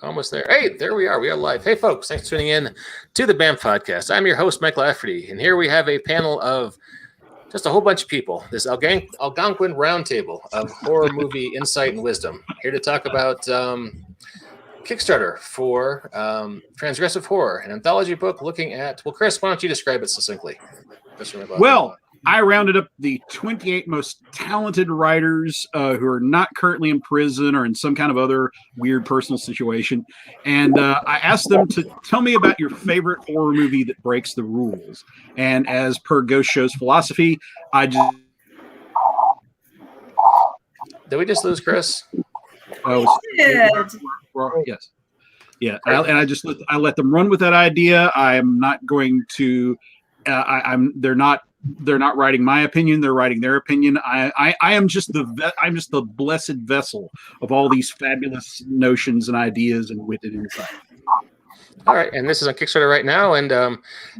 Almost there. Hey, there we are. We are live. Hey, folks, thanks for tuning in to the BAM podcast. I'm your host, Mike Lafferty, and here we have a panel of just a whole bunch of people. This Algonquin roundtable of horror movie insight and wisdom. Here to talk about Kickstarter for Transgressive Horror, an anthology book looking at... Well, Chris, why don't you describe it succinctly? Well, I rounded up the 28 most talented writers who are not currently in prison or in some kind of other weird personal situation. And I asked them to tell me about your favorite horror movie that breaks the rules. And as per Ghost Show's philosophy, I just... Did we just lose Chris? Yes. Yeah. I let them run with that idea. I'm not going to... They're not writing my opinion. They're writing their opinion. I am just the blessed vessel of all these fabulous notions and ideas and wit and insight. All right, and this is on Kickstarter right now, and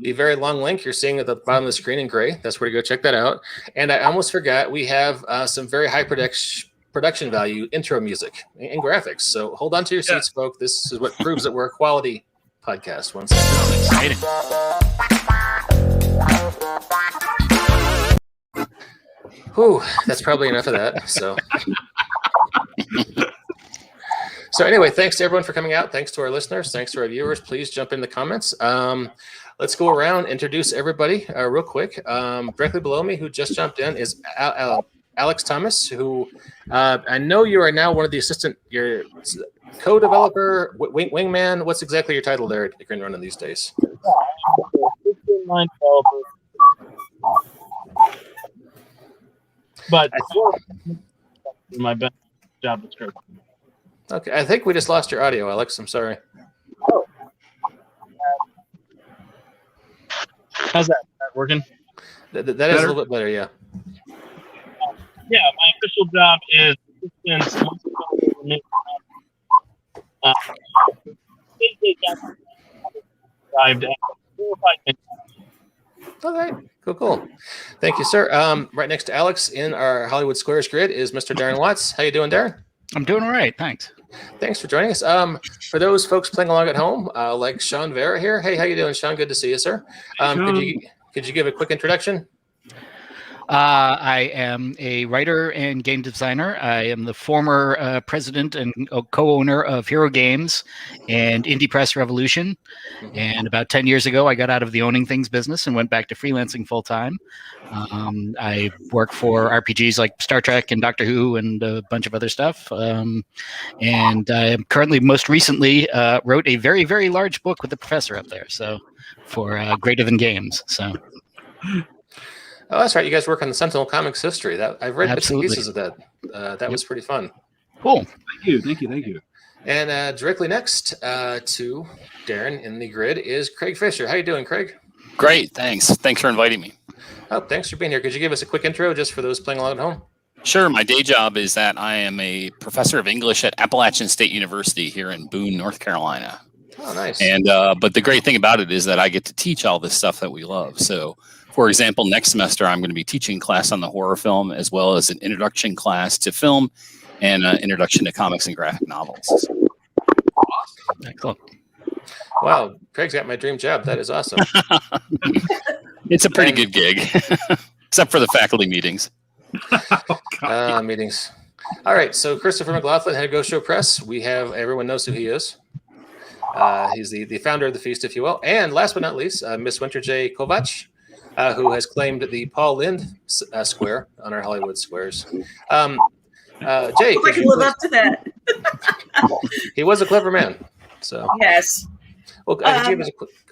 the very long link you're seeing at the bottom of the screen in gray. That's where to go check that out. And I almost forgot, we have some very high production value intro music and graphics. So hold on to your seats, folks. This is what proves that we're a quality podcast. One second. Exciting. Whew, that's probably enough of that. So anyway, thanks to everyone for coming out. Thanks to our listeners. Thanks to our viewers. Please jump in the comments. Let's go around, introduce everybody real quick. Directly below me, who just jumped in, is Alex Thomas, who I know you are now one of the your co-developer, wingman. What's exactly your title there at Green Running these days? But my best job description. Okay, I think we just lost your audio, Alex. I'm sorry. Oh. How's that? Is that working? That is a little bit better, yeah. Yeah, my official job is assistant. Arrived at 4 or 5 minutes. Okay, cool. Thank you, sir. Right next to Alex in our Hollywood Squares grid is Mr. Darren Watts. How you doing, Darren? I'm doing all right, thanks. Thanks for joining us. For those folks playing along at home, like Sean Vera here. Hey, how you doing, Sean? Good to see you, sir. Could you give a quick introduction? I am a writer and game designer. I am the former president and co-owner of Hero Games and Indie Press Revolution. Mm-hmm. And about 10 years ago, I got out of the owning things business and went back to freelancing full time. I work for RPGs like Star Trek and Doctor Who and a bunch of other stuff. And I am currently, most recently, wrote a very, very large book with the professor up there. So for Greater Than Games. So. Oh, that's right. You guys work on the Sentinel Comics history. I've read bits and pieces of that. That was pretty fun. Cool. Thank you. And directly next to Darren in the grid is Craig Fischer. How you doing, Craig? Great, thanks. Thanks for inviting me. Oh, thanks for being here. Could you give us a quick intro just for those playing along at home? Sure. My day job is that I am a professor of English at Appalachian State University here in Boone, North Carolina. Oh, nice. And but the great thing about it is that I get to teach all this stuff that we love. So, for example, next semester I'm going to be teaching class on the horror film as well as an introduction class to film and an introduction to comics and graphic novels. Excellent. Wow, Craig's got my dream job. That is awesome. It's a pretty good gig, except for the faculty meetings. Meetings. All right, so Christopher McLaughlin, head of Ghost Show Press. Everyone knows who he is. He's the founder of the Feast, if you will. And last but not least, Miss Winter Jaye Kovach, who has claimed the Paul Lynde Square on our Hollywood Squares. Jaye, I can live up to that. He was a clever man. So yes. Well, go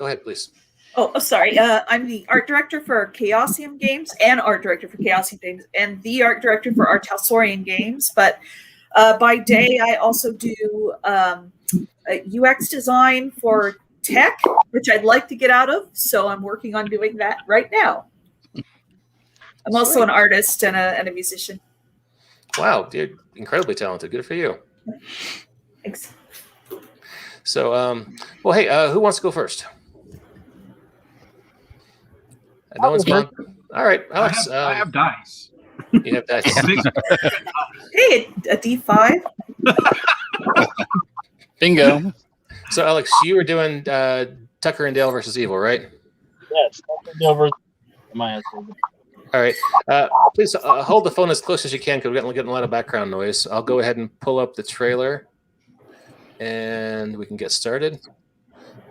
ahead, please. Oh, sorry. I'm the art director for Chaosium Games and art director for Chaosium Games and the art director for Artalsorian Games. But by day, I also do UX design for tech, which I'd like to get out of. So I'm working on doing that right now. I'm also an artist and a musician. Wow, you're incredibly talented. Good for you. Thanks. So, well, hey, who wants to go first? No one's gone. All right, Alex. I have dice. You have dice. Hey, a D5. Bingo. So, Alex, you were doing Tucker and Dale versus Evil, right? Yes. Over my answer. All right. Please hold the phone as close as you can because we're getting a lot of background noise. I'll go ahead and pull up the trailer, and we can get started.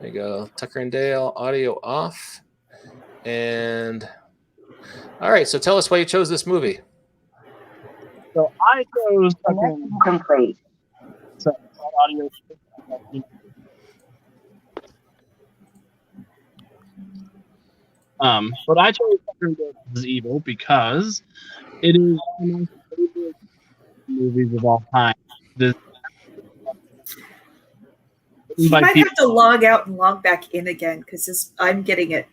There you go. Tucker and Dale, audio off. And all right. So tell us why you chose this movie. So I chose Complete. So audio. But I chose Tucker and Dale versus Evil because it is one of my favorite movies of all time. You might have to log out and log back in again because I'm getting it.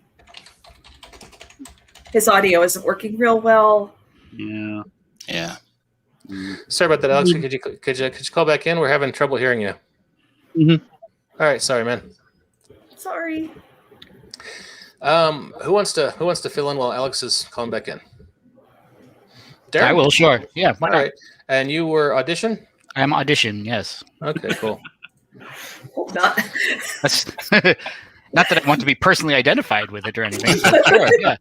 His audio isn't working real well. Yeah. Yeah. Sorry about that, Alex. Could you call back in? We're having trouble hearing you. Mm-hmm. All right. Sorry, man. Sorry. Who wants to fill in while Alex is calling back in? Darren? I will, sure. Yeah. All right. And you were audition? I'm audition, yes. Okay, cool. Not. That's not that I want to be personally identified with it or anything. But sure, yeah.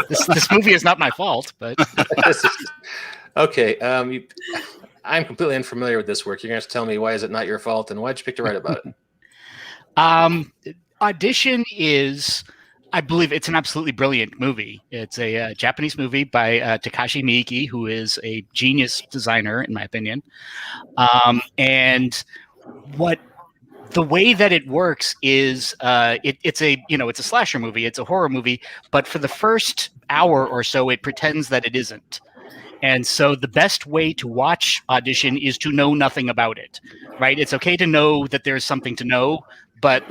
This movie is not my fault, but okay. I'm completely unfamiliar with this work. You're going to have to tell me why is it not your fault and why'd you pick to write about it? Audition is, I believe it's an absolutely brilliant movie. It's a Japanese movie by Takashi Miike, who is a genius designer, in my opinion. And the way that it works is it's a slasher movie. It's a horror movie, but for the first hour or so, it pretends that it isn't. And so the best way to watch Audition is to know nothing about it, right? It's okay to know that there's something to know, but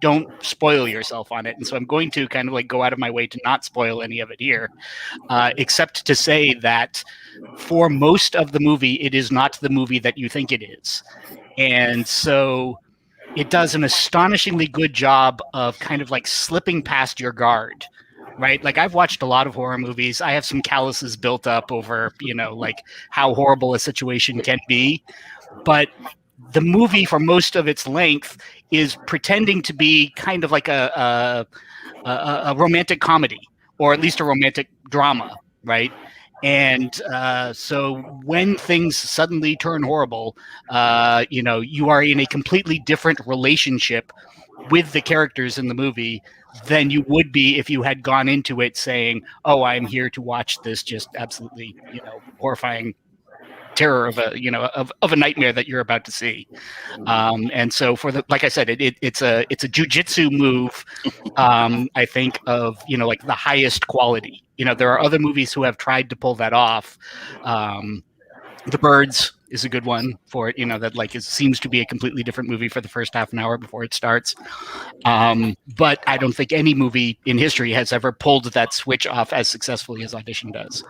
don't spoil yourself on it. And so I'm going to kind of go out of my way to not spoil any of it here, except to say that for most of the movie, it is not the movie that you think it is. And so it does an astonishingly good job of kind of slipping past your guard, right? I've watched a lot of horror movies. I have some calluses built up over, how horrible a situation can be. But the movie, for most of its length, is pretending to be kind of like a romantic comedy, or at least a romantic drama, right? And so when things suddenly turn horrible, you are in a completely different relationship with the characters in the movie than you would be if you had gone into it saying, "Oh, I'm here to watch this just absolutely, horrifying terror of a nightmare that you're about to see." And so like I said, it's a jujitsu move, I think of, the highest quality. There are other movies who have tried to pull that off. The Birds is a good one for it, that it seems to be a completely different movie for the first half an hour before it starts. But I don't think any movie in history has ever pulled that switch off as successfully as Audition does.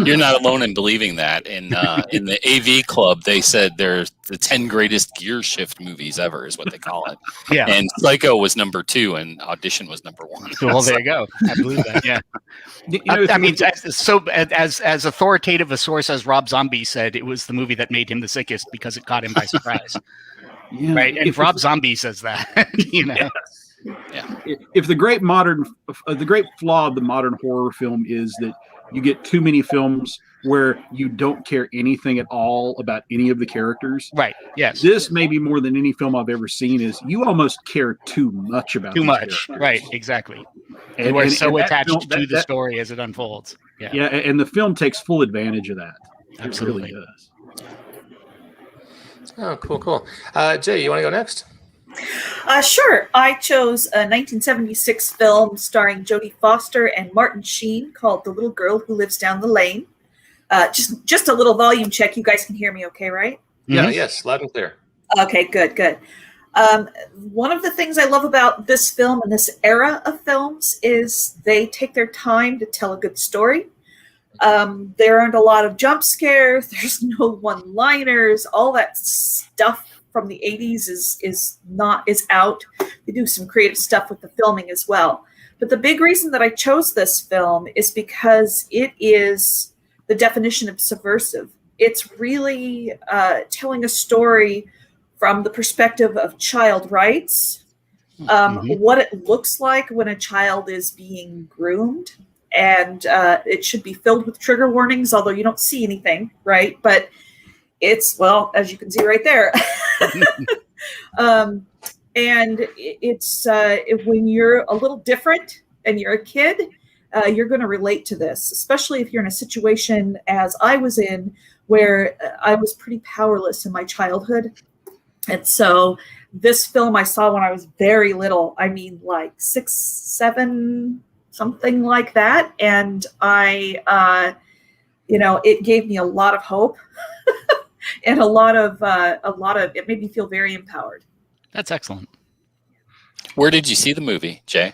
You're not alone in believing that. In the AV Club, they said they're the 10 greatest gear shift movies ever, is what they call it. Yeah. And Psycho was number 2, and Audition was number 1. Well, there you go. I believe that. Yeah. I mean, as authoritative a source as Rob Zombie said, it was the movie that made him the sickest because it caught him by surprise. Yeah. Right. And Rob Zombie says that. Yeah. If the great flaw of the modern horror film is that you get too many films where you don't care anything at all about any of the characters. Right. Yes. This, maybe more than any film I've ever seen, is you almost care too much about too much. Characters. Right. Exactly. And we're so attached to the story as it unfolds. Yeah. Yeah. And the film takes full advantage of that. Absolutely. It really does. Oh, cool. Jay, you want to go next? Sure. I chose a 1976 film starring Jodie Foster and Martin Sheen called The Little Girl Who Lives Down the Lane. Just a little volume check. You guys can hear me okay, right? Yeah, Mm-hmm. yes, loud and clear. Okay, good. One of the things I love about this film and this era of films is they take their time to tell a good story. There aren't a lot of jump scares. There's no one-liners. All that stuff from the 80s is out. They do some creative stuff with the filming as well. But the big reason that I chose this film is because it is the definition of subversive. It's really telling a story from the perspective of child rights, what it looks like when a child is being groomed. And it should be filled with trigger warnings, although you don't see anything, right? But it's, well, as you can see right there. And it's when you're a little different and you're a kid, you're going to relate to this, especially if you're in a situation as I was in, where I was pretty powerless in my childhood. And so this film I saw when I was very little, I mean, like 6, 7, something like that. And I, it gave me a lot of hope and a lot of, it made me feel very empowered. That's excellent. Where did you see the movie, Jay?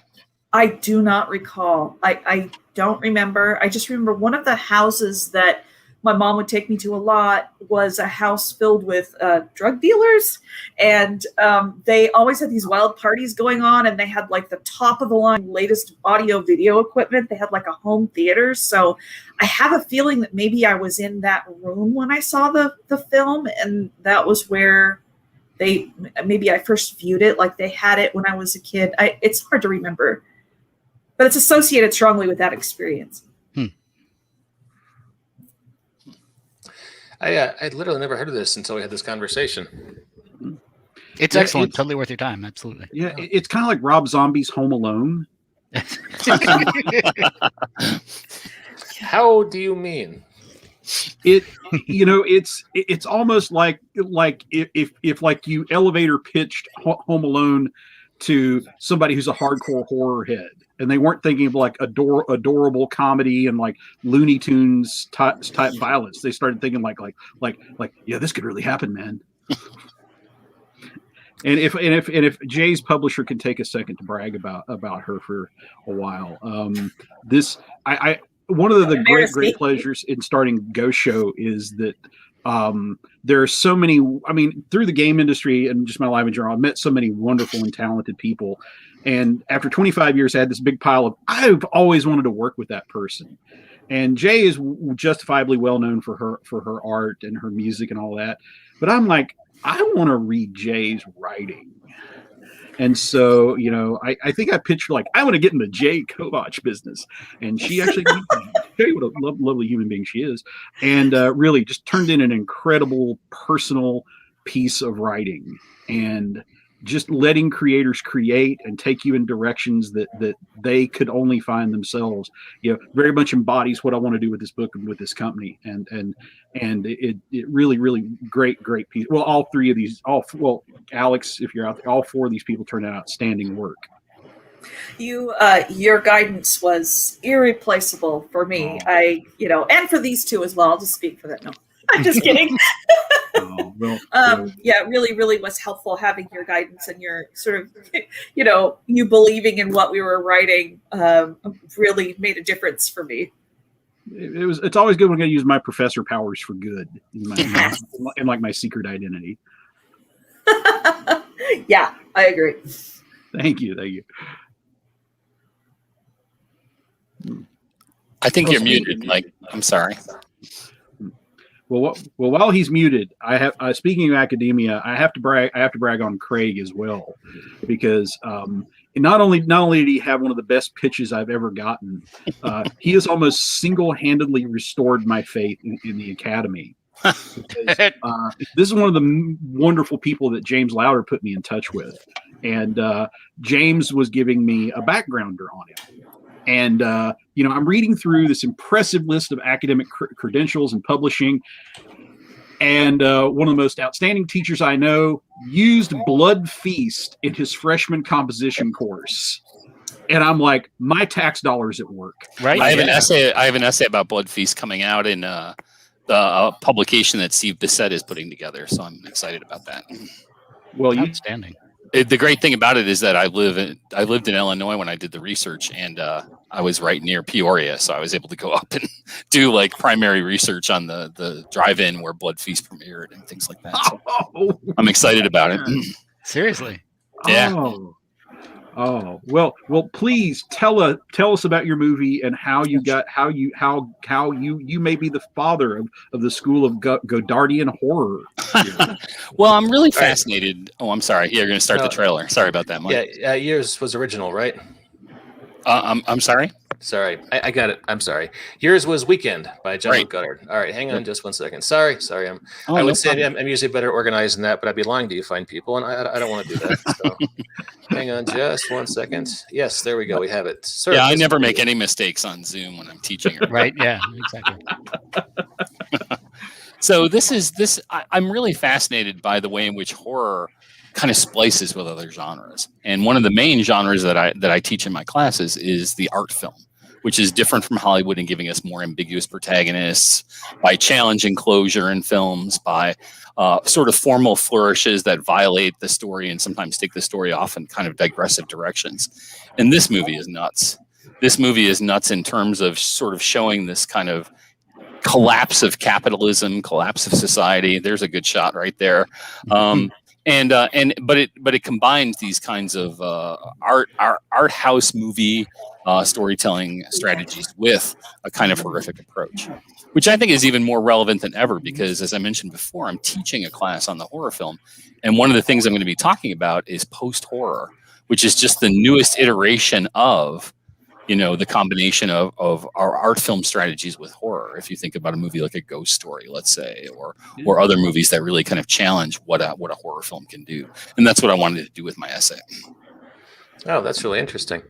I do not recall. I don't remember. I just remember one of the houses that my mom would take me to a lot was a house filled with drug dealers. And they always had these wild parties going on, and they had like the top of the line latest audio video equipment. They had like a home theater. So I have a feeling that maybe I was in that room when I saw the film, and that was where maybe I first viewed it. Like they had it when I was a kid. It's hard to remember, but it's associated strongly with that experience. I literally never heard of this until we had this conversation. It's excellent. Totally worth your time. Absolutely. Yeah, it's kind of like Rob Zombie's Home Alone. How do you mean? It's almost like if like you elevator pitched Home Alone to somebody who's a hardcore horror head, and they weren't thinking of like adorable comedy and like Looney Tunes type violence. They started thinking like yeah, this could really happen, man. And if Jay's publisher can take a second to brag about her for a while, I one of the great pleasures in starting Ghost Show is that there are so many. I mean, through the game industry and just my life in general, I've met so many wonderful and talented people. And after 25 years, I had this big pile of, I've always wanted to work with that person. And Jaye is justifiably well known for her art and her music and all that. But I'm like, I want to read Jaye's writing. And so, I think I pitched like, I want to get in the Jaye Kovach business. And she actually, Jaye, what a lovely human being she is. And really just turned in an incredible personal piece of writing. And just letting creators create and take you in directions that they could only find themselves, very much embodies what I want to do with this book and with this company. And it really, really great piece. Well, all three of these, Alex, if you're out there, all four of these people turned out outstanding work. Your guidance was irreplaceable for me. And for these two as well. I'll just speak for that. No, I'm just kidding. Really, really was helpful having your guidance and your sort of, you believing in what we were writing really made a difference for me. It's always good when I'm going to use my professor powers for good in my secret identity. Yeah, I agree. Thank you. I think you're muted, Mike. I'm sorry. Well, while he's muted, I have speaking of academia, I have to brag on Craig as well, because not only did he have one of the best pitches I've ever gotten, he has almost single-handedly restored my faith in the Academy. Because, this is one of the wonderful people that James Lauder put me in touch with, and James was giving me a backgrounder on him. And, I'm reading through this impressive list of academic credentials and publishing. And one of the most outstanding teachers I know used Blood Feast in his freshman composition course. And I'm like, my tax dollars at work. Right. I have an essay about Blood Feast coming out in the publication that Steve Bissett is putting together. So I'm excited about that. Well, outstanding. The great thing about it is that I lived in Illinois when I did the research, and I was right near Peoria, so I was able to go up and do like primary research on the drive-in where Blood Feast premiered and things like that. So I'm excited about it. Seriously? Yeah. Oh well. Please tell us about your movie and how you may be the father of the school of Godardian horror. Well, I'm really fascinated. Oh, I'm sorry. You're going to start the trailer. Sorry about that, Mike. Yeah, yours was original, right? I'm sorry. Sorry, I got it. I'm sorry. Yours was Weekend by John Right. Goddard. All right, hang on just 1 second. Sorry. Oh, I no would say problem. I'm usually better organized than that, but I'd be lying to you, fine people, and I don't want to do that. So hang on just 1 second. Yes, there we go. We have it. Sir, Yeah, I never make any mistakes on Zoom when I'm teaching. Right? Yeah, exactly. So I'm really fascinated by the way in which horror kind of splices with other genres. And one of the main genres that I teach in my classes is the art film, which is different from Hollywood and giving us more ambiguous protagonists, by challenging closure in films, by sort of formal flourishes that violate the story and sometimes take the story off in kind of digressive directions. And this movie is nuts. This movie is nuts in terms of sort of showing this kind of collapse of capitalism, collapse of society. There's a good shot right there. But it combines these kinds of art house movie storytelling strategies with a kind of horrific approach, which I think is even more relevant than ever because, as I mentioned before, I'm teaching a class on the horror film, and one of the things I'm going to be talking about is post-horror, which is just the newest iteration of the combination of our art film strategies with horror. If you think about a movie like A Ghost Story, let's say, or other movies that really kind of challenge what a horror film can do. And that's what I wanted to do with my essay. Oh, that's really interesting.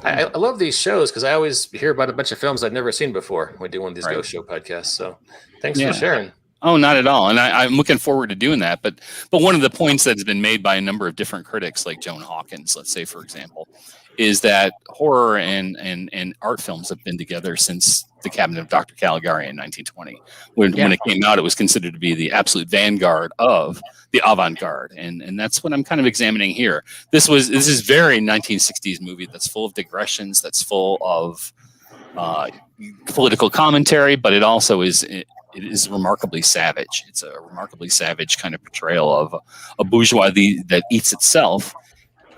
I love these shows because I always hear about a bunch of films I've never seen before when we do one of these Ghost Show podcasts. So thanks for sharing. Oh, not at all. And I'm looking forward to doing that. But one of the points that's been made by a number of different critics, like Joan Hawkins, let's say, for example, is that horror and art films have been together since The Cabinet of Dr. Caligari in 1920. When it came out, it was considered to be the absolute vanguard of the avant-garde. And that's what I'm kind of examining here. This is very 1960s movie that's full of digressions, that's full of political commentary, but it also is remarkably savage. It's a remarkably savage kind of portrayal of a bourgeoisie that eats itself,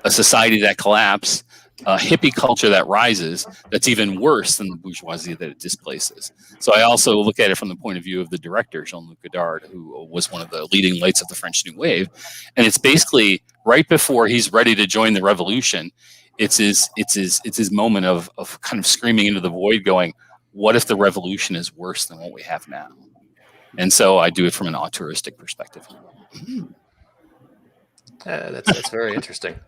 a society that collapses, a hippie culture that rises, that's even worse than the bourgeoisie that it displaces. So I also look at it from the point of view of the director, Jean-Luc Godard, who was one of the leading lights of the French New Wave. And it's basically right before he's ready to join the revolution. It's his moment of kind of screaming into the void going, what if the revolution is worse than what we have now? And so I do it from an auteuristic perspective. That's very interesting.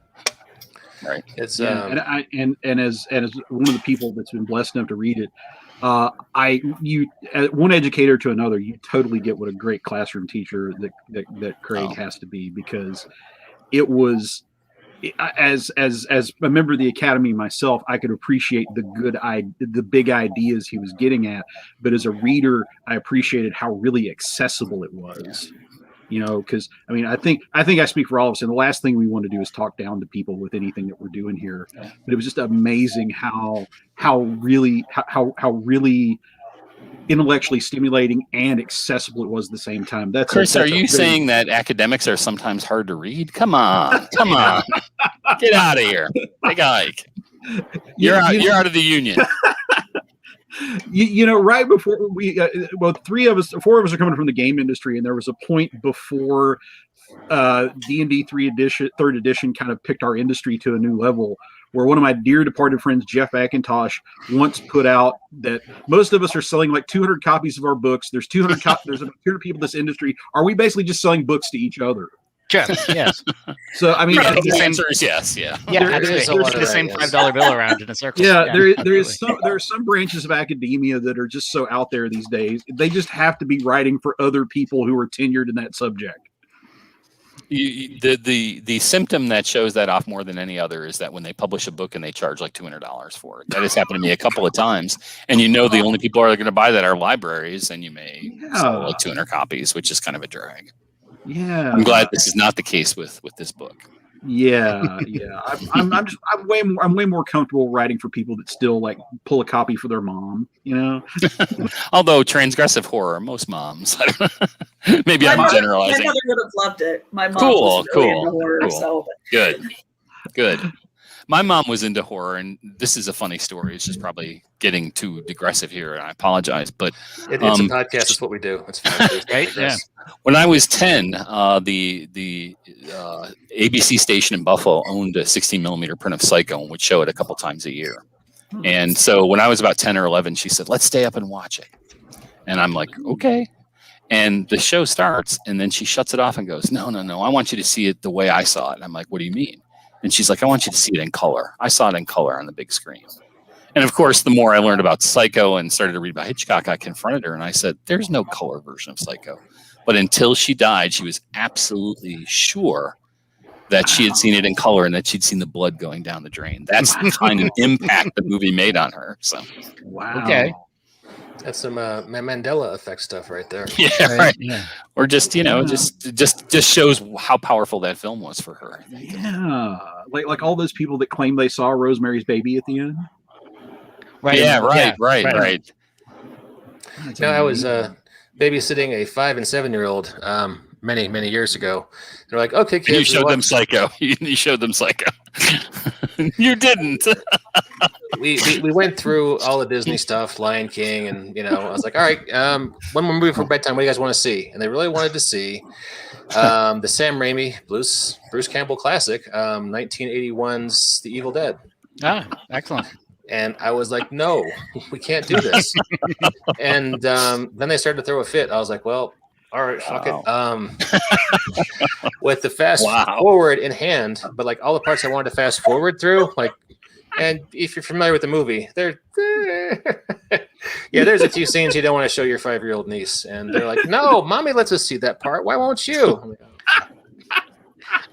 Right. It's and as one of the people that's been blessed enough to read it, one educator to another, you totally get what a great classroom teacher that Craig has to be, because it was, as a member of the academy myself, I could appreciate the big ideas he was getting at, but as a reader, I appreciated how really accessible it was. Yeah. Because I think I speak for all of us, and the last thing we want to do is talk down to people with anything that we're doing here. But it was just amazing how really intellectually stimulating and accessible it was at the same time. Chris, are you saying that academics are sometimes hard to read? Come on, get out of here, big hike. You're out of the union. Right before we, four of us are coming from the game industry, and there was a point before D&D 3rd edition kind of picked our industry to a new level, where one of my dear departed friends, Jeff McIntosh, once put out that most of us are selling like 200 copies of our books. There's 200 there's 200 people in this industry. Are we basically just selling books to each other? Sure. Yes. So the answer is yes. Yeah. Yeah. There's the same $5 bill around in a circle. Yeah. There are some branches of academia that are just so out there these days. They just have to be writing for other people who are tenured in that subject. The symptom that shows that off more than any other is that when they publish a book and they charge like $200 for it. That has happened to me a couple of times, and the only people who are going to buy that are libraries, and you may sell like 200 copies, which is kind of a drag. Yeah, I'm glad this is not the case with this book. Yeah. I'm way more comfortable writing for people that still like pull a copy for their mom. Although transgressive horror, most moms. Maybe I'm generalizing. My mother would have loved it. My mom was really into horror, cool. so Good. My mom was into horror, and this is a funny story. It's just probably getting too digressive here, and I apologize. But It's a podcast. That's what we do. It's fine. Right? Yeah. when I was 10, the ABC station in Buffalo owned a 16 millimeter print of Psycho and would show it a couple times a year. And so when I was about 10 or 11, she said, "Let's stay up and watch it." And I'm like, "Okay." And the show starts, and then she shuts it off and goes, No, I want you to see it the way I saw it. And I'm like, "What do you mean?" And she's like, "I want you to see it in color. I saw it in color on the big screen." And of course, the more I learned about Psycho and started to read about Hitchcock, I confronted her and I said, "There's no color version of Psycho." But until she died, she was absolutely sure that she had seen it in color and that she'd seen the blood going down the drain. That's the kind of impact the movie made on her. So, Wow. Okay. That's some Mandela effect stuff right there. yeah, right. Yeah. Or just just shows how powerful that film was for her. I think. Yeah. Like all those people that claim they saw Rosemary's Baby at the end. Right. Yeah, right. That's I was amazing. babysitting a 5 and 7-year-old many years ago. They're like, "Okay, And you kids." showed them Psycho. You showed them Psycho. You didn't. we went through all the Disney stuff, Lion King, and I was like, "All right, one more movie for bedtime. What do you guys want to see?" And they really wanted to see the Sam Raimi Bruce Campbell classic, 1981's The Evil Dead. Ah, excellent. And I was like, "No, we can't do this." And then they started to throw a fit. I was like, "Well, all right, fuck it." With the fast forward in hand, but like all the parts I wanted to fast forward through, like, and if you're familiar with the movie, there's a few scenes you don't want to show your 5-year-old niece, and they're like, "No, mommy lets us see that part. Why won't you?" I'm like,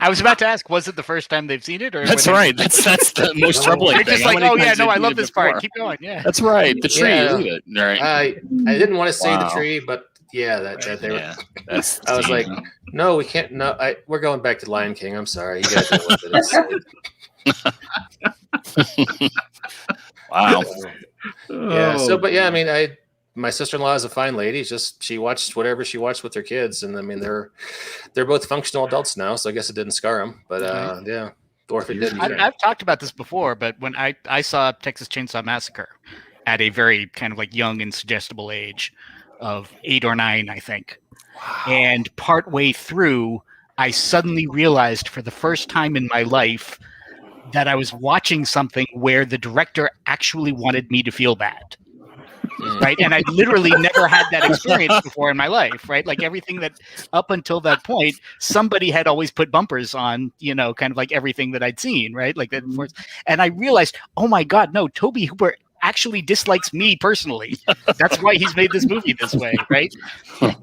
I was about to ask, was it the first time they've seen it? Or That's right. That's the most troubling They're thing. just How like, many "Oh yeah, times no, have I you love seen it this part. before? Keep going." Yeah. That's right. The tree. Yeah. Look at it. Right. I didn't want to say the Wow. tree, but yeah, that they were. Yeah. That's. I was like, "No, we can't. No, we're going back to Lion King. I'm sorry, you guys know what it is." Wow. Yeah. Oh, So, but yeah, I mean, my sister-in-law is a fine lady. She watched whatever she watched with her kids, and I mean, they're both functional adults now, so I guess it didn't scar them. But yeah, or if it didn't, I've talked about this before, but when I saw Texas Chainsaw Massacre at a very kind of like young and suggestible age of 8 or 9, I think. And partway through, I suddenly realized for the first time in my life that I was watching something where the director actually wanted me to feel bad. Right. And I literally never had that experience before in my life. Right. Like everything that up until that point, somebody had always put bumpers on, kind of like everything that I'd seen. Right. Like that. And I realized, oh my God, no, Tobe Hooper actually dislikes me personally. That's why he's made this movie this way. Right.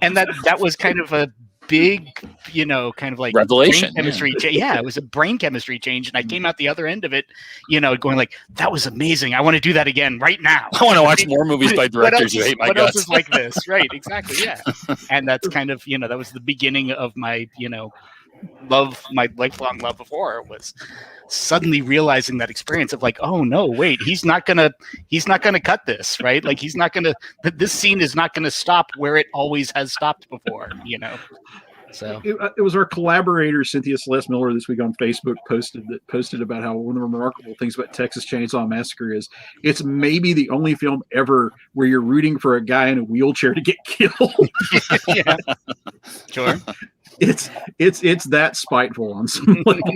And that was kind of a big, kind of like Revelation. Chemistry. Yeah, it was a brain chemistry change. And I came out the other end of it, going like, that was amazing. I want to do that again right now. I want to watch more movies by directors who hate my what guts. else is like this? Right, exactly. Yeah. And that's kind of, that was the beginning of my, my lifelong love of horror, was suddenly realizing that experience of like, oh no, wait, he's not gonna cut this, right? Like this scene is not gonna stop where it always has stopped before, So it was our collaborator Cynthia Celeste Miller this week on Facebook posted about how one of the remarkable things about Texas Chainsaw Massacre is it's maybe the only film ever where you're rooting for a guy in a wheelchair to get killed. yeah, sure. It's that spiteful on some level.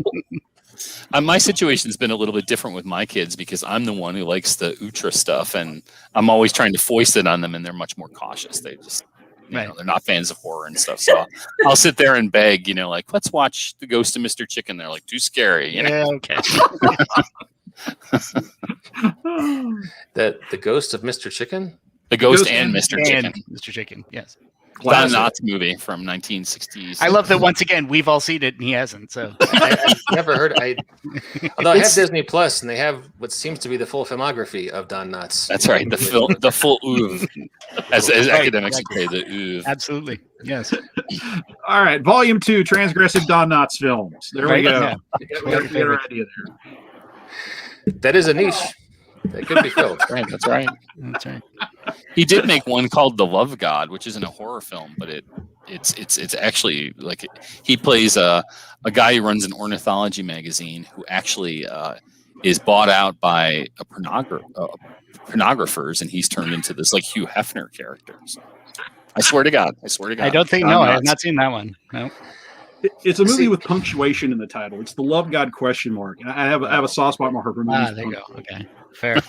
My situation's been a little bit different with my kids because I'm the one who likes the ultra stuff, and I'm always trying to foist it on them, and they're much more cautious. They just, they're not fans of horror and stuff. So I'll sit there and beg, like, let's watch The Ghost of Mr. Chicken. They're like, too scary. Yeah, okay. the Ghost of Mr. Chicken. The Ghost and Mr. Chicken. Mr. Chicken, yes. Don Knotts movie from 1960s. I love that once again we've all seen it and he hasn't. So I've never heard. Although I have Disney Plus and they have what seems to be the full filmography of Don Knotts. That's right, the full oeuvre, as academics would say, the oeuvre. Absolutely, yes. All right, Volume 2, Transgressive Don Knotts films. There we go. Yeah. We got a better idea there. That is a niche that could be filled. That's right. He did make one called The Love God, which isn't a horror film, but it's actually like he plays a guy who runs an ornithology magazine who actually is bought out by a pornographers, and he's turned into this like Hugh Hefner character. So, I swear to God. I don't think. No, I have not seen that one. No. It's a movie with punctuation in the title. It's the Love God ? And I have a soft spot more for movies. There you go. Okay, fair.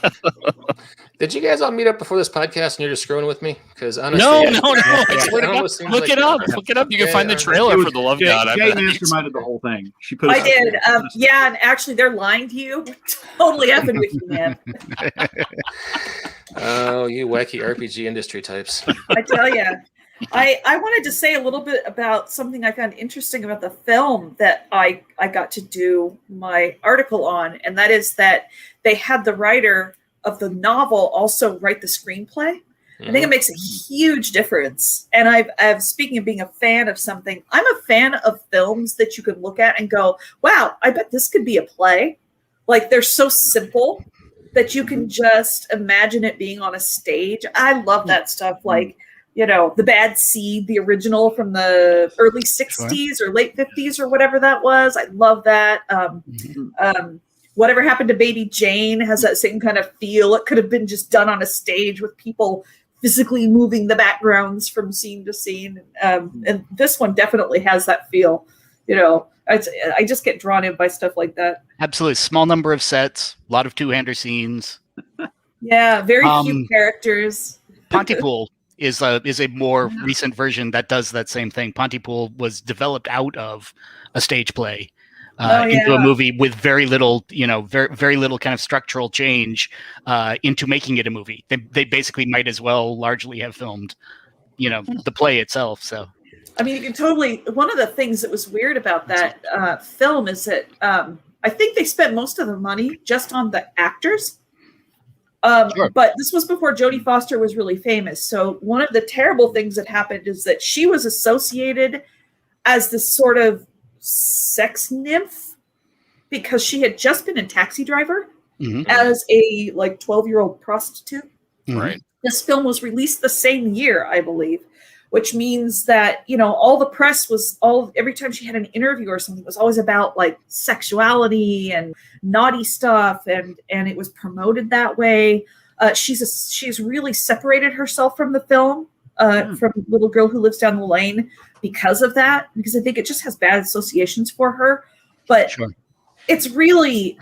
Did you guys all meet up before this podcast and you're just screwing with me? Because honestly, No. yeah, I swear to God. look Look it up. Look it up. You can find the trailer for the Love God. Jay masterminded the whole thing. She put. I did. Yeah, and actually, they're lying to you. Totally effing with you, man. Oh, you wacky RPG industry types. I tell you. I wanted to say a little bit about something I found interesting about the film that I got to do my article on, and that is that they had the writer of the novel also write the screenplay. I think it makes a huge difference. And I've speaking of being a fan of something, I'm a fan of films that you could look at and go, wow, I bet this could be a play. Like, they're so simple that you can just imagine it being on a stage. I love that stuff. Like, The Bad Seed, the original from the early 60s or late 50s or whatever that was. I love that. Whatever Happened to Baby Jane has that same kind of feel. It could have been just done on a stage with people physically moving the backgrounds from scene to scene. And this one definitely has that feel. I just get drawn in by stuff like that. Absolutely. Small number of sets, a lot of two-hander scenes. Yeah, very few characters. Pontypool is a more recent version that does that same thing. Pontypool was developed out of a stage play into a movie with very little, very little kind of structural change into making it a movie. They basically might as well largely have filmed, the play itself. So, I mean, you can totally. One of the things that was weird about that film is that I think they spent most of the money just on the actors. Sure. But this was before Jodie Foster was really famous. So one of the terrible things that happened is that she was associated as this sort of sex nymph because she had just been a Taxi Driver as a 12-year-old prostitute. Right. This film was released the same year, I believe, which means that, all the press was every time she had an interview or something, it was always about like sexuality and naughty stuff. And it was promoted that way. She's really separated herself from the film, from Little Girl Who Lives Down the Lane because of that, because I think it just has bad associations for her. But it's really,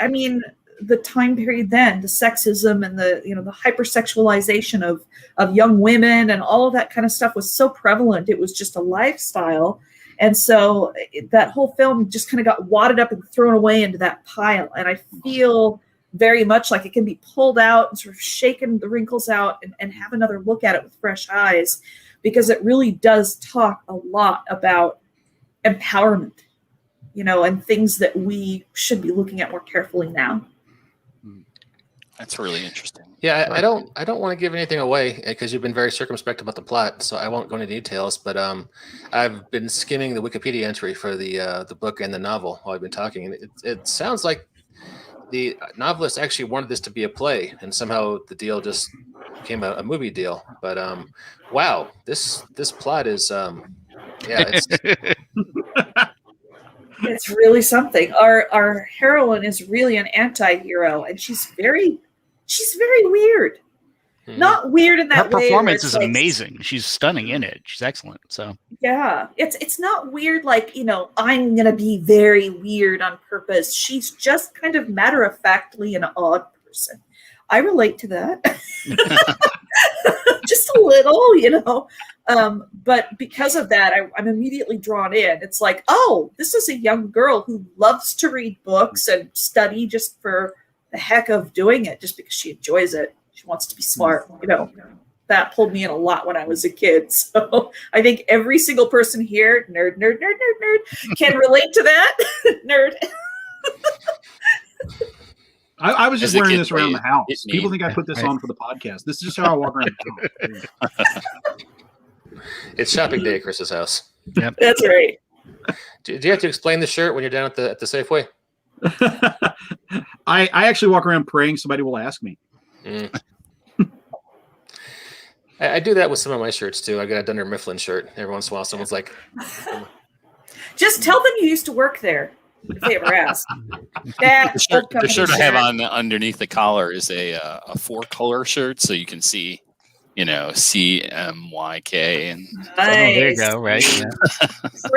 I mean, the time period then, the sexism and the hypersexualization of young women and all of that kind of stuff was so prevalent. It was just a lifestyle. And so that whole film just kind of got wadded up and thrown away into that pile. And I feel very much like it can be pulled out and sort of shaken the wrinkles out and have another look at it with fresh eyes, because it really does talk a lot about empowerment, and things that we should be looking at more carefully now. That's really interesting. Yeah, I don't want to give anything away because you've been very circumspect about the plot, so I won't go into details. But I've been skimming the Wikipedia entry for the book and the novel while I've been talking, and it sounds like the novelist actually wanted this to be a play, and somehow the deal just became a movie deal. But wow, this plot is it's. It's really something. Our heroine is really an anti-hero, and she's very weird. Not weird in that way. Her performance is amazing. She's stunning in it. She's excellent. So yeah, it's not weird like, I'm gonna be very weird on purpose. She's just kind of matter-of-factly an odd person. I relate to that. Just a little, but because of that, I'm immediately drawn in. It's like, oh, this is a young girl who loves to read books and study just for the heck of doing it, just because she enjoys it. She wants to be smart, That pulled me in a lot when I was a kid. So I think every single person here, nerd, can relate to that. Nerd. I was just wearing this around the house. People think I put this on for the podcast. This is just how I walk around the house. It's shopping day at Chris's house. Yep. That's right. Do you have to explain the shirt when you're down at the Safeway? I actually walk around praying somebody will ask me. I do that with some of my shirts too. I got a Dunder Mifflin shirt. Every once in a while, someone's like, just tell them you used to work there. if they ever ask. That The shirt I have on underneath the collar is a 4-color shirt, so you can see, CMYK and. Nice. Oh, there you go. Right. Yeah.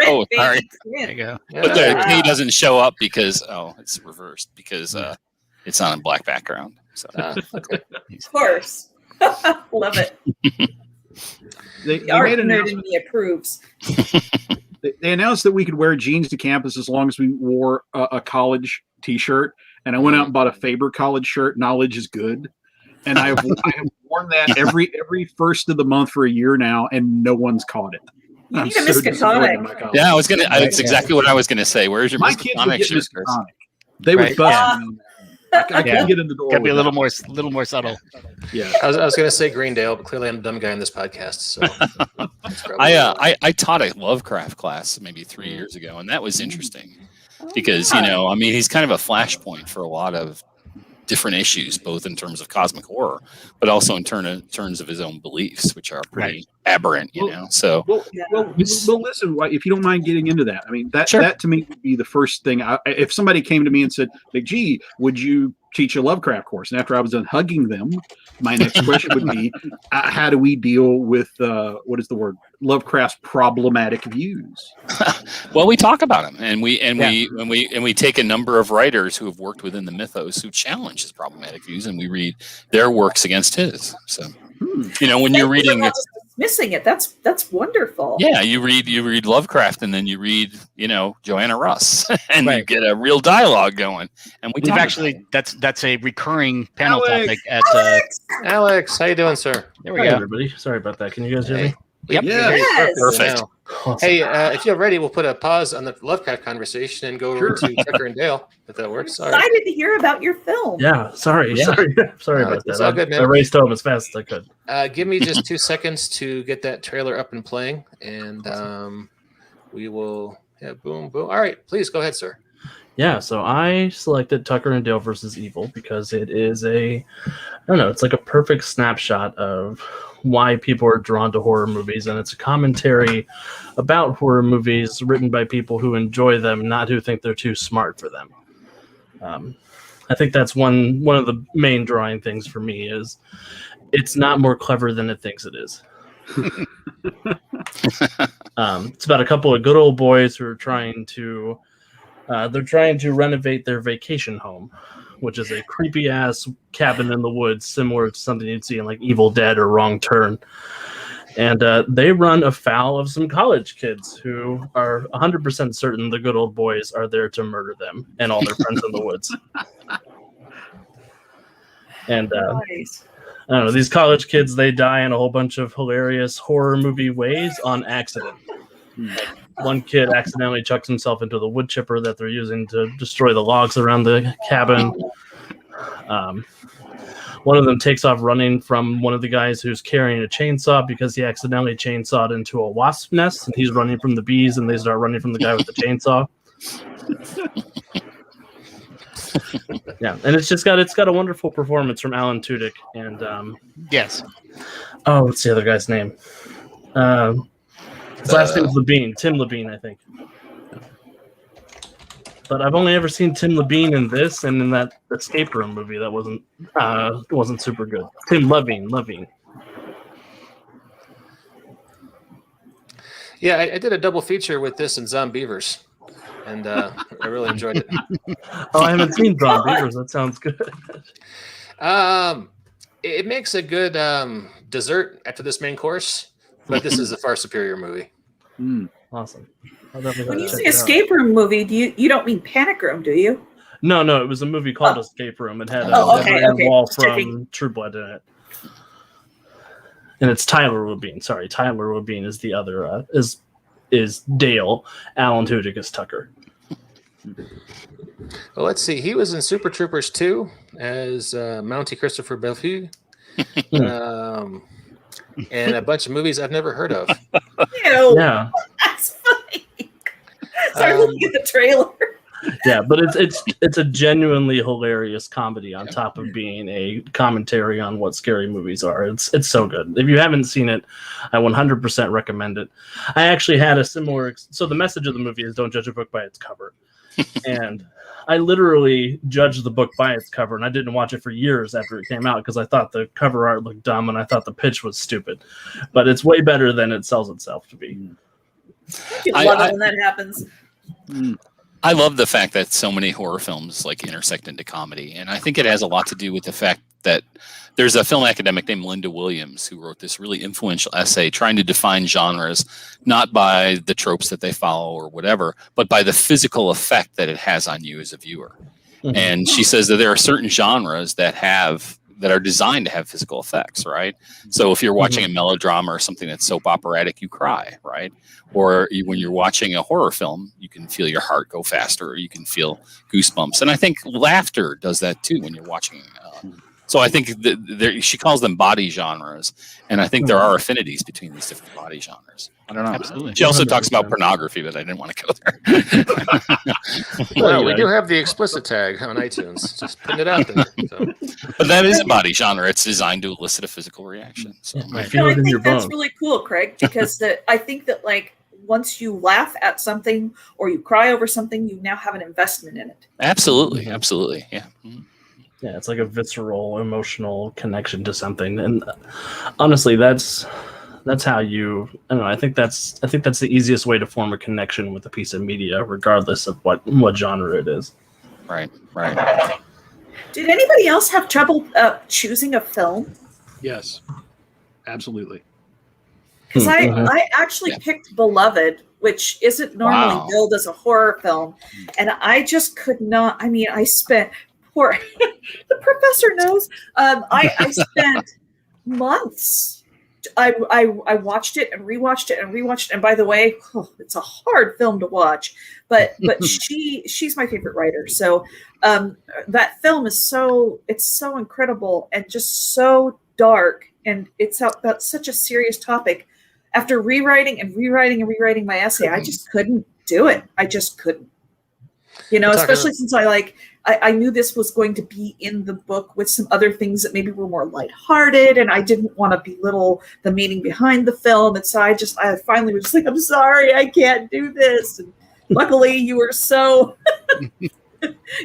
Oh, sorry. There you go. But the K doesn't show up because it's reversed because it's on a black background. So. Okay. Of course. Love it. They Art made an nerd in me approves. They announced that we could wear jeans to campus as long as we wore a college T-shirt. And I went out and bought a Faber College shirt. Knowledge is good. And I have worn that every first of the month for a year now, and no one's caught it. You need a Miskatonic. Yeah, That's exactly what I was gonna say. Where's your Miskatonic shirt? They would bust me. I couldn't get in the door. Got to be a little more subtle. Yeah, I was going to say Greendale, but clearly I'm a dumb guy in this podcast. So I taught a Lovecraft class maybe 3 years ago, and that was interesting because he's kind of a flashpoint for a lot of different issues, both in terms of cosmic horror, but also in terms of his own beliefs, which are pretty aberrant, So, well, listen. If you don't mind getting into that, I mean, that to me would be the first thing. If somebody came to me and said, "Big G, would you teach a Lovecraft course?" And after I was done hugging them, my next question would be, "How do we deal with what is the word? Lovecraft's problematic views?" Well, we talk about them, and we take a number of writers who have worked within the mythos who challenge his problematic views, and we read their works against his. So, when you're reading, not just dismissing it. That's wonderful. Yeah, you read Lovecraft, and then you read Joanna Russ, and you get a real dialogue going. And we've actually that's a recurring panel topic at Alex. How you doing, sir? There we go. Everybody, sorry about that. Can you guys hear me? Yep. Yes. Perfect. Awesome. Hey, if you're ready, we'll put a pause on the Lovecraft conversation and go over to Tucker and Dale, if that works. I'm excited to hear about your film. Yeah, sorry about that. It's all good, man. I raced home as fast as I could. Give me just 2 seconds to get that trailer up and playing, and we will. Yeah, boom, boom. All right, please go ahead, sir. Yeah, so I selected Tucker and Dale versus Evil because it is it's like a perfect snapshot of why people are drawn to horror movies, and it's a commentary about horror movies written by people who enjoy them, not who think they're too smart for them. I think that's one of the main drawing things for me is it's not more clever than it thinks it is. It's about a couple of good old boys who are trying to renovate their vacation home, which is a creepy ass cabin in the woods, similar to something you'd see in like Evil Dead or Wrong Turn. And they run afoul of some college kids who are 100% certain the good old boys are there to murder them and all their friends in the woods. And Nice. I don't know, these college kids, they die in a whole bunch of hilarious horror movie ways on accident. One kid accidentally chucks himself into the wood chipper that they're using to destroy the logs around the cabin. One of them takes off running from one of the guys who's carrying a chainsaw because he accidentally chainsawed into a wasp nest, and he's running from the bees, and they start running from the guy with the chainsaw. Yeah, and it's got a wonderful performance from Alan Tudyk, and Yes. Oh, what's the other guy's name? His last name is Levine, Tim Levine, I think. But I've only ever seen Tim Levine in this and in that escape room movie that wasn't super good. Tim Levine. Yeah, I did a double feature with this and Zombievers, and I really enjoyed it. Oh, I haven't seen Zombievers. That sounds good. It makes a good dessert after this main course, but this is a far superior movie. Awesome. When you say escape room movie, you don't mean Panic Room, do you? No, it was a movie called Escape Room. It had okay. Wall from True Blood in it. And it's Tyler Rubin. Sorry, Tyler Rubin is the other is Dale. Alan Tudyk is Tucker. Well, let's see. He was in Super Troopers 2 as Mountie Christopher Bellevue. And a bunch of movies I've never heard of. Ew, Yeah. that's funny. Sorry, looking at the trailer. Yeah, but it's a genuinely hilarious comedy on top of being a commentary on what scary movies are. It's so good. If you haven't seen it, I 100% recommend it. I actually had a similar. So the message of the movie is don't judge a book by its cover, And I literally judged the book by its cover, and I didn't watch it for years after it came out because I thought the cover art looked dumb and I thought the pitch was stupid. But it's way better than it sells itself to be. I love it when that happens. I love the fact that so many horror films like intersect into comedy, and I think it has a lot to do with the fact that there's a film academic named Linda Williams who wrote this really influential essay trying to define genres, not by the tropes that they follow or whatever, but by the physical effect that it has on you as a viewer. Mm-hmm. And she says that there are certain genres that are designed to have physical effects, right? So if you're watching a melodrama or something that's soap operatic, you cry, right? Or when you're watching a horror film, you can feel your heart go faster, or you can feel goosebumps. And I think laughter does that too when you're watching. So I think she calls them body genres, and I think there are affinities between these different body genres. I don't know. Absolutely. She also talks about pornography, but I didn't want to go there. Well, we do have the explicit tag on iTunes. Just putting it out there. So. But that is a body genre. It's designed to elicit a physical reaction. So. I feel it in your that's bones. really cool, Craig, because I think that like once you laugh at something or you cry over something, you now have an investment in it. Absolutely. Mm-hmm. Absolutely. Yeah. Yeah, it's like a visceral, emotional connection to something, and honestly, that's how you. I don't know. I think that's the easiest way to form a connection with a piece of media, regardless of what genre it is. Right. Right. Did anybody else have trouble choosing a film? Yes, absolutely. Because I actually picked Beloved, which isn't normally billed as a horror film, and I just could not. I mean, I spent. The professor knows. I spent months. I watched it and rewatched it and rewatched it. And by the way, it's a hard film to watch. But she's my favorite writer. So that film is so incredible and just so dark, and it's about such a serious topic. After rewriting my essay, I just couldn't do it. I just couldn't. Especially since I knew this was going to be in the book with some other things that maybe were more lighthearted, and I didn't want to belittle the meaning behind the film. And so I finally was just like, I'm sorry, I can't do this. And luckily you were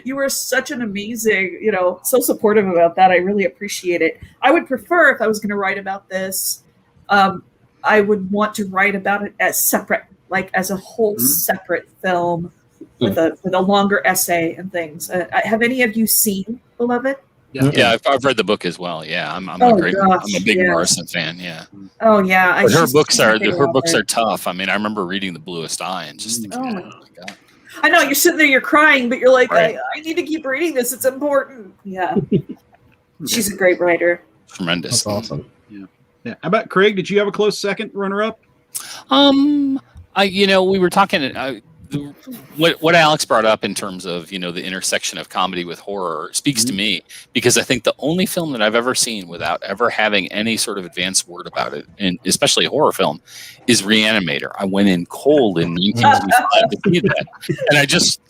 you were such an amazing, so supportive about that. I really appreciate it. I would prefer, if I was going to write about this, I would want to write about it as separate, like as a whole separate film. With a longer essay and things. Have any of you seen Beloved? Yeah, I've read the book as well. Yeah, I'm a big Morrison fan. Yeah. Oh yeah, but her books are tough. I mean, I remember reading The Bluest Eye and just thinking, oh my God. I know you're sitting there, you're crying, but you're like, right. I need to keep reading this. It's important. Yeah. She's a great writer. Tremendous. That's awesome. Yeah. How about Craig? Did you have a close second runner-up? We were talking. What Alex brought up in terms of the intersection of comedy with horror speaks to me, because I think the only film that I've ever seen without ever having any sort of advanced word about it, and especially a horror film, is Reanimator. I went in cold in 1975 to see that, and I just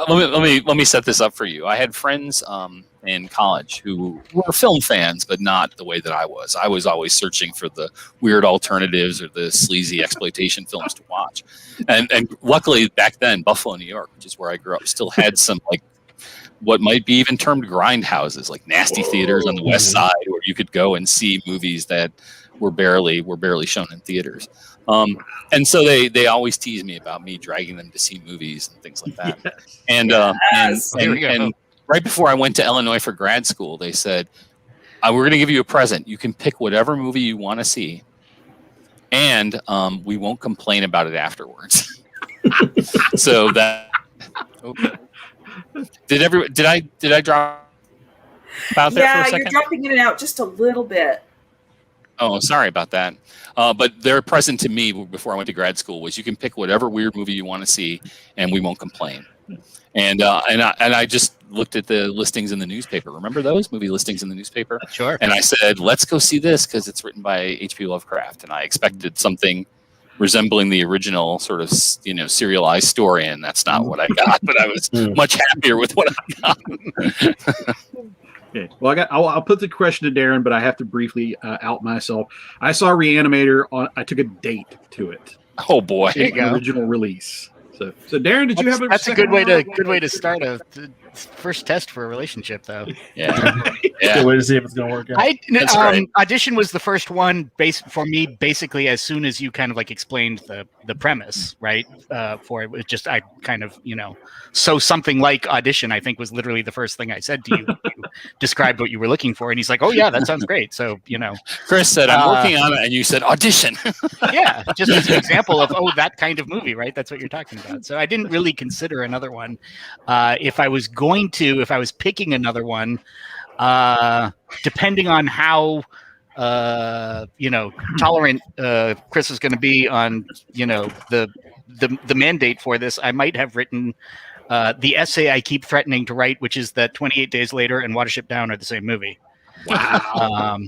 let me set this up for you. I had friends in college who were film fans, but not the way that I was. I was always searching for the weird alternatives or the sleazy exploitation films to watch. And luckily back then, Buffalo, New York, which is where I grew up, still had some like what might be even termed grindhouses, like nasty theaters on the West Side, where you could go and see movies that were barely shown in theaters. And so they always tease me about me dragging them to see movies and things like that. Yes. And right before I went to Illinois for grad school, they said, we're going to give you a present. You can pick whatever movie you want to see, and we won't complain about it afterwards. So that did I drop out there for a second? You're dropping in and out just a little bit. Oh, sorry about that. But their present to me before I went to grad school was, you can pick whatever weird movie you want to see, and we won't complain. And I just looked at the listings in the newspaper. Remember those movie listings in the newspaper? Sure. And I said, let's go see this because it's written by H.P. Lovecraft. And I expected something resembling the original sort of serialized story, and that's not what I got. But I was much happier with what I got. Okay. Well, I'll put the question to Darren, but I have to briefly out myself. I saw Reanimator I took a date to it. Oh boy! Original release. So Darren, did you have That's a good way to start a first test for a relationship, though. Yeah. Good way to see if it's going to work out. That's right. Audition was the first one for me, basically, as soon as you kind of like explained the premise, right? For it was just, I kind of, so something like Audition, I think, was literally the first thing I said to you. You described what you were looking for. And he's like, oh, yeah, that sounds great. So, Chris said, I'm working on it. And you said, Audition. Yeah, just as an example of, that kind of movie, right? That's what you're talking about. So I didn't really consider another one. If I was picking another one, depending on how tolerant Chris is going to be on the mandate for this, I might have written the essay I keep threatening to write, which is that 28 Days Later and Watership Down are the same movie. Wow.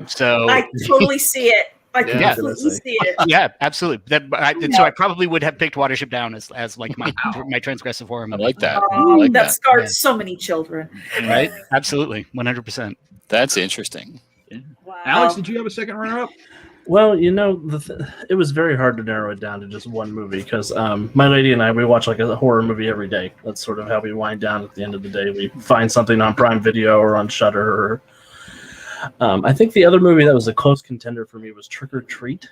So I totally see it. I completely see it. Yeah, absolutely. So I probably would have picked Watership Down as like my transgressive horror movie. I like that. That scarred so many children. Right? Absolutely. 100%. That's interesting. Wow. Alex, did you have a second runner-up? Well, it was very hard to narrow it down to just one movie because my lady and I, we watch like a horror movie every day. That's sort of how we wind down at the end of the day. We find something on Prime Video or on Shudder. Or, I think the other movie that was a close contender for me was Trick or Treat,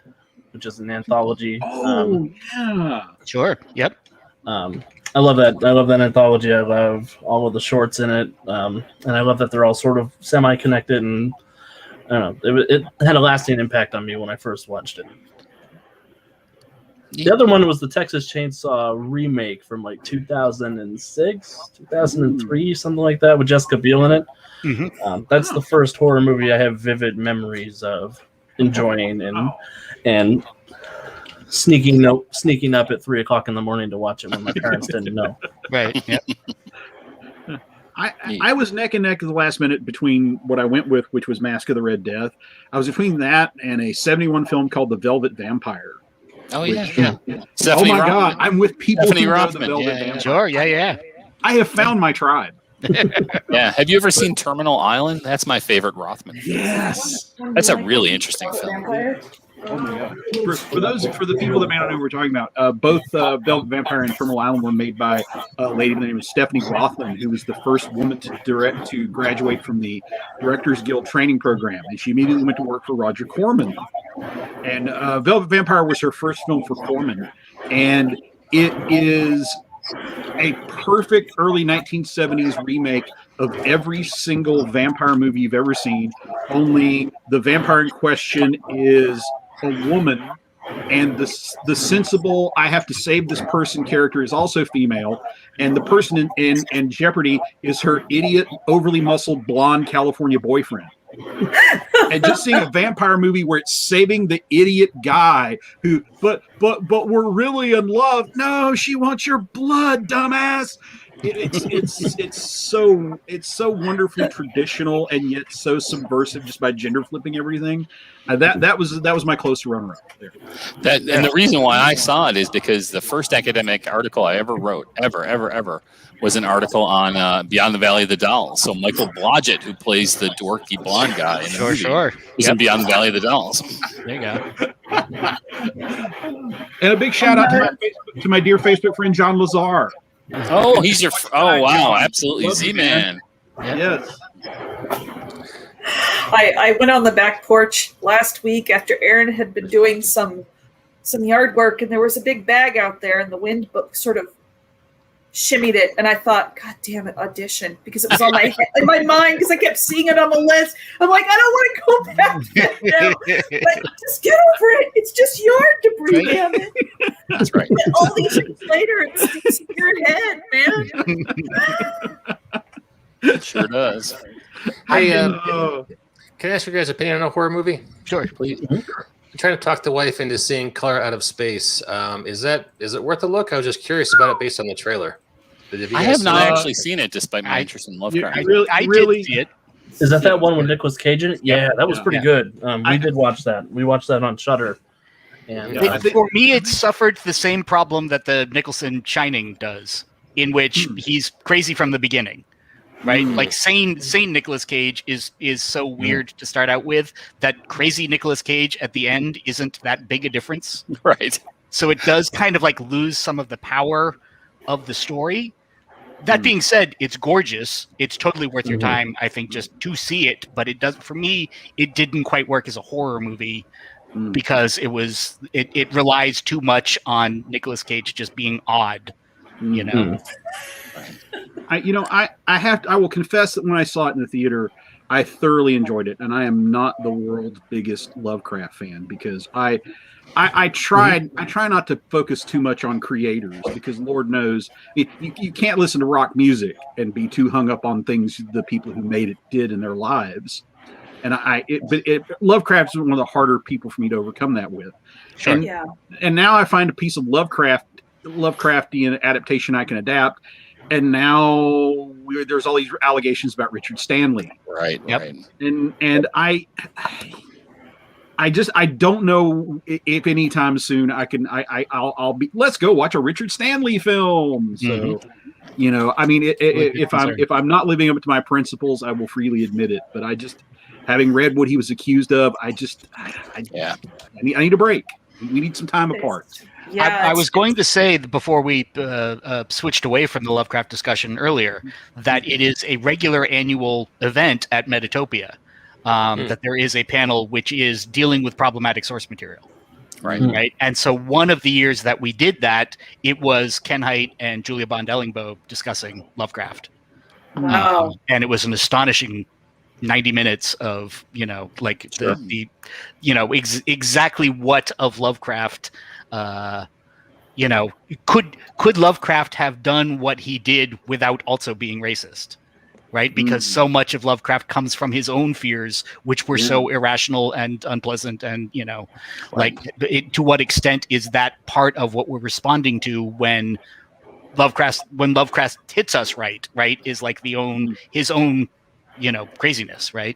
which is an anthology. Yeah. Sure. Yep. I love that. I love that anthology. I love all of the shorts in it, and I love that they're all sort of semi-connected. And I don't know, it had a lasting impact on me when I first watched it. The other one was the Texas Chainsaw remake from like 2006, 2003, something like that, with Jessica Biel in it. Mm-hmm. That's the first horror movie I have vivid memories of enjoying and sneaking up at 3:00 in the morning to watch it when my parents didn't know. Right. Yep. I was neck and neck at the last minute between what I went with, which was Mask of the Red Death. I was between that and a 1971 film called The Velvet Vampire. Oh, yeah. Oh, my God. I'm with people who know The Velvet Vampire. Sure. Yeah. I have found my tribe. Yeah. Have you ever seen Terminal Island? That's my favorite Rothman. Yes. That's a really interesting film. Oh my God! For the people that may not know what we're talking about, both Velvet Vampire and Terminal Island were made by a lady by the name of Stephanie Rothman, who was the first woman to graduate from the Directors Guild training program, and she immediately went to work for Roger Corman. And Velvet Vampire was her first film for Corman, and it is a perfect early 1970s remake of every single vampire movie you've ever seen. Only the vampire in question is a woman, and the sensible I have to save this person character is also female, and the person in jeopardy is her idiot, overly muscled, blonde California boyfriend. And just seeing a vampire movie where it's saving the idiot guy who, but we're really in love. No, she wants your blood, dumbass. It's so wonderfully traditional and yet so subversive just by gender flipping everything. That was my close runner up there. And the reason why I saw it is because the first academic article I ever wrote, ever, was an article on Beyond the Valley of the Dolls. So Michael Blodgett, who plays the dorky blonde guy, in the movie, is in Beyond the Valley of the Dolls. There you go. And a big shout out to my dear Facebook friend John Lazar. Oh, he's your. Oh, wow, absolutely, Z-Man. Yes. I went on the back porch last week after Aaron had been doing some yard work, and there was a big bag out there, and the wind sort of shimmied it, and I thought, God damn it, Audition, because it was on my head, in my mind, because I kept seeing it on the list. I'm like, I don't want to go back now. But just get over it. It's just yard debris, damn it. That's right. And all these years later, it sticks in your head, man. It sure does. Hey, can I ask you guys' opinion on a horror movie? Sure. Please. I'm trying to talk the wife into seeing Color Out of Space. Is it worth a look? I was just curious about it based on the trailer. I have not actually seen it, despite my interest in Lovecraft. I did see it. Is that one with Nicolas Cage in it? Yeah, that was pretty good. We did watch that. We watched that on Shudder. And for me, it suffered the same problem that the Nicholson Shining does, in which he's crazy from the beginning. Right, like sane Nicolas Cage is so weird to start out with that crazy Nicolas Cage at the end isn't that big a difference. Right. So it does kind of like lose some of the power of the story. That being said, it's gorgeous. It's totally worth your time, I think, just to see it. But it does, for me, it didn't quite work as a horror movie because it relies too much on Nicolas Cage just being odd, you know. I will confess that when I saw it in the theater, I thoroughly enjoyed it, and I am not the world's biggest Lovecraft fan because I try not to focus too much on creators because Lord knows you can't listen to rock music and be too hung up on things the people who made it did in their lives. And Lovecraft is one of the harder people for me to overcome that with. Sure. And now I find a piece of Lovecraftian adaptation I can adapt. And now there's all these allegations about Richard Stanley. Right. Yep. Right. And I don't know if anytime soon I'll be, let's go watch a Richard Stanley film. So, I mean, if I'm not living up to my principles, I will freely admit it. But having read what he was accused of, I need a break. We need some time apart. Yeah, I was going to say before we switched away from the Lovecraft discussion earlier that it is a regular annual event at Metatopia. That there is a panel which is dealing with problematic source material. Right. And so one of the years that we did that, it was Ken Hite and Julia Bond-Ellingbo discussing Lovecraft. Wow. And it was an astonishing 90 minutes of, exactly what of Lovecraft, could Lovecraft have done what he did without also being racist? Right, because so much of Lovecraft comes from his own fears, which were so irrational and unpleasant, and to what extent is that part of what we're responding to when Lovecraft hits us? Right, is like his own craziness, right?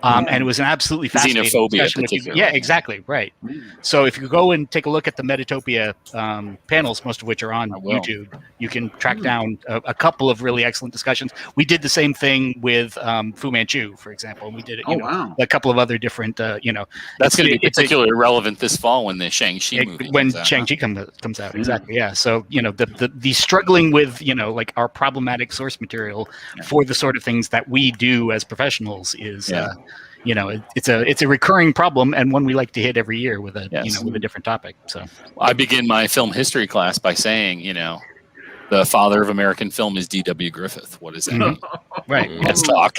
And it was an absolutely fascinating xenophobia, discussion. Yeah, exactly, right. So if you go and take a look at the Metatopia panels, most of which are on YouTube, you can track down a couple of really excellent discussions. We did the same thing with Fu Manchu, for example. We did it, a couple of other different, That's going to be particularly relevant this fall when the Shang-Chi movie comes out. Shang-Chi comes out, exactly, yeah. So, the struggling with, our problematic source material for the sort of things that we do as professionals is it's a recurring problem and one we like to hit every year with a with a different topic. So I begin my film history class by saying the father of American film is D.W. Griffith. What does that mean? Right. Let's talk.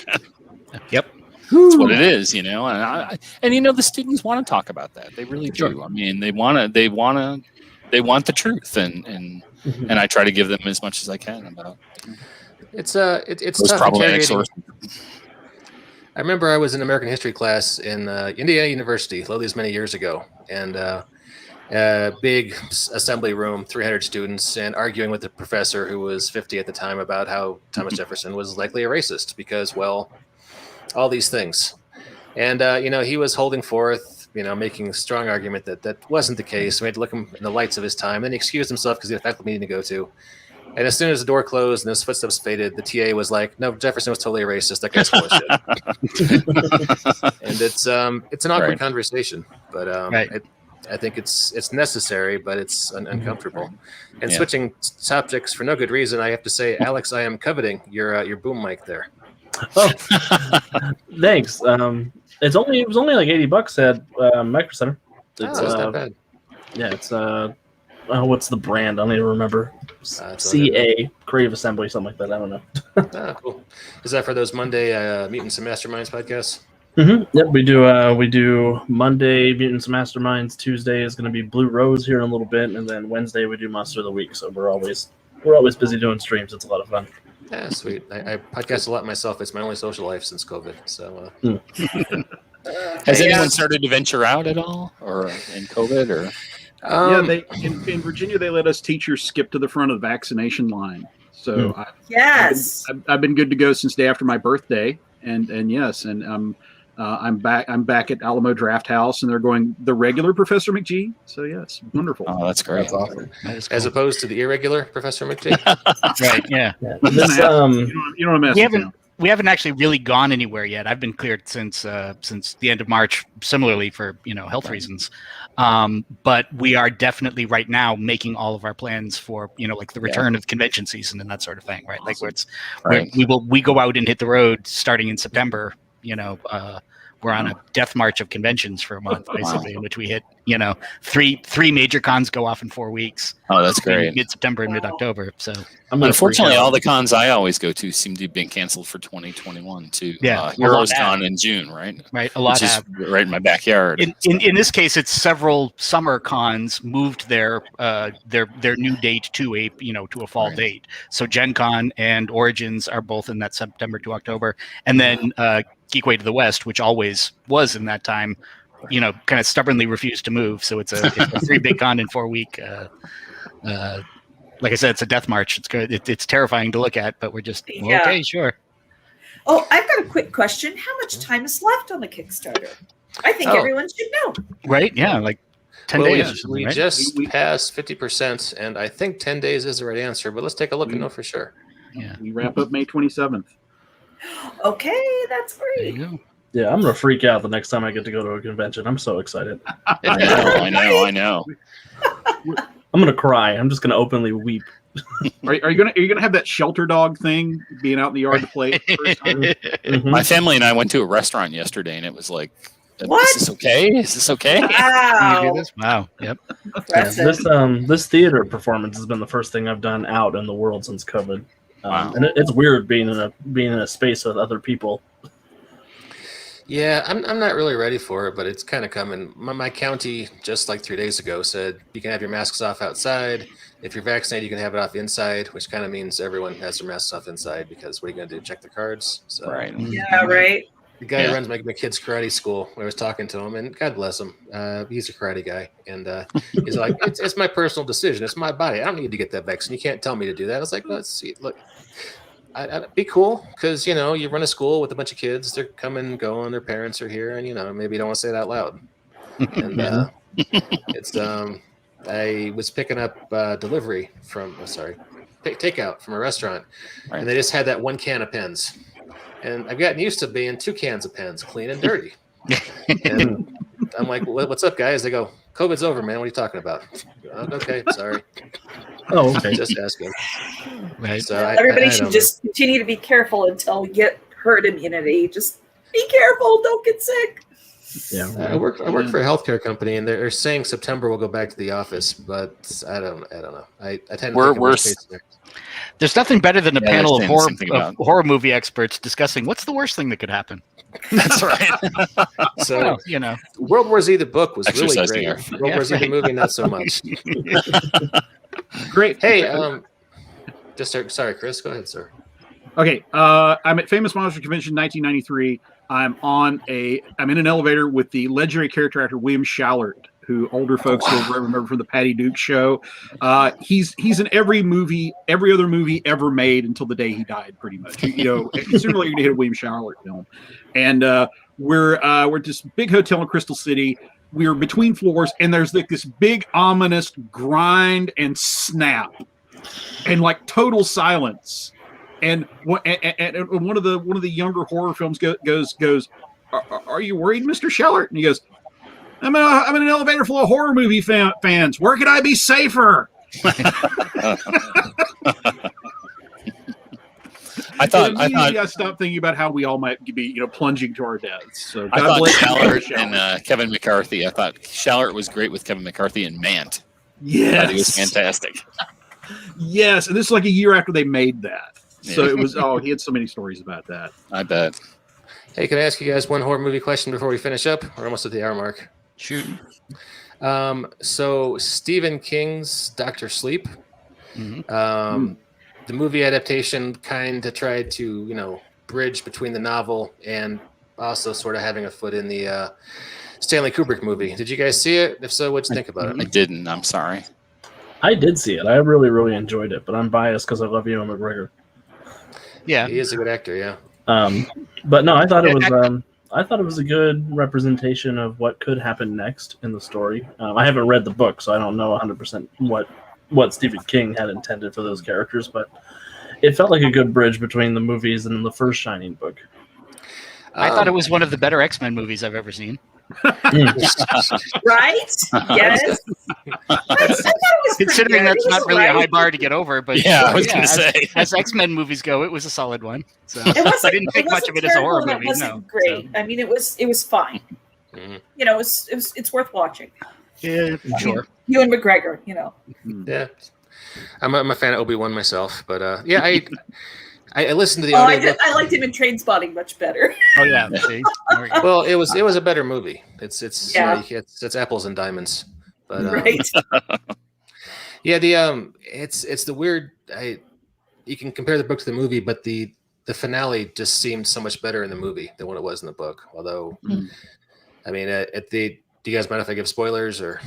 Yep. That's what it is, and the students want to talk about that. They really do. I mean, they want the truth, and I try to give them as much as I can about. It's those tough problematic sources. I remember I was in American history class in Indiana University, these many years ago, and a big assembly room, 300 students, and arguing with the professor who was 50 at the time about how Thomas Jefferson was likely a racist because, well, all these things. And, he was holding forth, making a strong argument that wasn't the case. We had to look him in the lights of his time. Then he excused himself because he had a faculty meeting to go to. And as soon as the door closed and his footsteps faded, the TA was like, "No, Jefferson was totally a racist. That guy's full of shit." And it's an awkward conversation, but I think it's necessary, but it's uncomfortable. And switching subjects for no good reason, I have to say, Alex, I am coveting your boom mic there. Oh, thanks. It was only like $80 at Micro Center. It's not bad. Yeah, it's what's the brand? I don't even remember. CA Creative Assembly, something like that. I don't know. Cool. Is that for those Monday Mutants and Masterminds podcasts? Yep, we do Monday Mutants and Masterminds. Tuesday is going to be Blue Rose here in a little bit, and then Wednesday we do Monster of the Week. So we're always busy doing streams. It's a lot of fun. Yeah, sweet. I podcast a lot myself. It's my only social life since COVID. So. Has anyone started to venture out at all, or in COVID, or? They in Virginia they let us teachers skip to the front of the vaccination line. So I've been good to go since day after my birthday, and I'm back at Alamo Draft House, and they're going the regular Professor McGee. So yes, wonderful. Oh, that's great. That's awesome. That is cool. As opposed to the irregular Professor McGee. Right. Yeah. You don't mess with him. we haven't actually really gone anywhere yet. I've been cleared since the end of March, similarly for health reasons. But we are definitely right now making all of our plans for like the return of convention season and that sort of thing, right? Like we go out and hit the road starting in September. We're on a death march of conventions for a month, basically, in which we hit, three major cons go off in 4 weeks. Oh, that's great. Mid-September and mid-October. So unfortunately, all the cons I always go to seem to have been canceled for 2021 too. Yeah, Heroes Con in June, right? Right, a lot have. Right in my backyard. In this case, it's several summer cons moved their new date to a fall date. So Gen Con and Origins are both in that September to October, and then Geekway to the West, which always was in that time, kind of stubbornly refused to move. So it's a 3 big con in 4 week. Like I said, it's a death march. It's good. It's terrifying to look at, but we're just okay, sure. Oh, I've got a quick question. How much time is left on the Kickstarter? I think everyone should know. Right? Yeah, like 10 days or something, we right? just passed 50%, and I think 10 days is the right answer, but let's take a look and know for sure. Yeah. We wrap up May 27th. Okay, that's There great. you go. Yeah, I'm gonna freak out the next time I get to go to a convention. I'm so excited. I know. I'm gonna cry. I'm just gonna openly weep. Are you gonna have that shelter dog thing being out in the yard to play? First time? Mhm. My family and I went to a restaurant yesterday, and it was like, What? Is this okay? Is this okay? Can you do Wow. this? Wow. Yep. Yeah, Impressive. this theater performance has been the first thing I've done out in the world since COVID. Wow. And it's weird being in a space with other people. Yeah, I'm not really ready for it, but it's kind of coming. My county, just like 3 days ago, said you can have your masks off outside. If you're vaccinated, you can have it off inside, which kind of means everyone has their masks off inside because what are you going to do? Check the cards? So Right. Yeah, right. the guy who runs my kid's karate school, I was talking to him, and God bless him. He's a karate guy. And he's like, it's my personal decision. It's my body. I don't need to get that vaccine. You can't tell me to do that. I was like, let's see. Look. I'd be cool because, you run a school with a bunch of kids. They're coming and going. Their parents are here. And, maybe you don't want to say that out loud. And it's I was picking up delivery from, takeout from a restaurant. Right. And they just had that 1 can of pens. And I've gotten used to being 2 cans of pens, clean and dirty. And I'm like, what's up, guys? They go, COVID's over, man. What are you talking about? Okay, sorry. Oh, okay. Just asking. Right. So Everybody I should don't just continue to be careful until we get herd immunity. Just be careful. Don't get sick. Yeah. I work for a healthcare company, and they're saying September we'll go back to the office, but I don't know. I tend to think of worst case scenario. There's nothing better than a Yeah, panel of I understand the same thing about- horror movie experts discussing what's the worst thing that could happen. That's right. So Well, World War Z the book was really Exercise great. there. World War Z the movie not so much. Great. Hey, sorry, Chris. Go ahead, sir. Okay, I'm at Famous Monster Convention 1993. I'm in an elevator with the legendary character actor William Shallert, who older folks will remember from the Patty Duke show. He's in every other movie ever made until the day he died, pretty much. Sooner or later you're gonna hit a William Shallert film. And we're at this big hotel in Crystal City. We are between floors, and there's like this big ominous grind and snap, and like total silence. And one of the younger horror films goes, are you worried, Mr. Shellert? And he goes, I'm in an elevator full of horror movie fans. Where could I be safer? I stopped thinking about how we all might be, plunging to our deaths. So I God thought bless Shallert and Kevin McCarthy. I thought Shallert was great with Kevin McCarthy and Mant. Yes, He was fantastic. Yes, and this is like a year after they made that. So Yeah. it was. He had so many stories about that. I bet. Hey, can I ask you guys one horror movie question before we finish up? We're almost at the hour mark. shoot. So Stephen King's Dr. Sleep, Mhm. the movie adaptation kind of tried to, bridge between the novel and also sort of having a foot in the Stanley Kubrick movie. Did you guys see it? If so, what'd you think about I it? didn't. I'm sorry. I did see it. I really, really enjoyed it, but I'm biased because I love Ewan McGregor. Yeah. He is a good actor, yeah. But no, I thought it was. I thought it was a good representation of what could happen next in the story. I haven't read the book, so I don't know 100% what Stephen King had intended for those characters. But it felt like a good bridge between the movies and the first Shining book. I thought it was one of the better X-Men movies I've ever seen. Right? Yes. I thought it was Considering pretty good. that's It was not really a alright. high bar to get over, but Yeah, I was gonna say. as X-Men movies go, it was a solid one. So It wasn't, I didn't think much of it as a horror terrible, and movie. It wasn't No, great. I mean, it was fine. Mhm. You know, it's worth watching. Yeah, sure. Ewan McGregor, you know. Yeah, I'm a fan of Obi-Wan myself, but yeah, I listened to the Oh, audio. I liked him in Trainspotting much better. Oh yeah. See? There we go. Well, it was a better movie. It's Yeah. it's apples and diamonds, but Right. yeah, the it's the weird. You can compare the book to the movie, but the finale just seemed so much better in the movie than what it was in the book. Although, I mean, do you guys mind if I give spoilers or?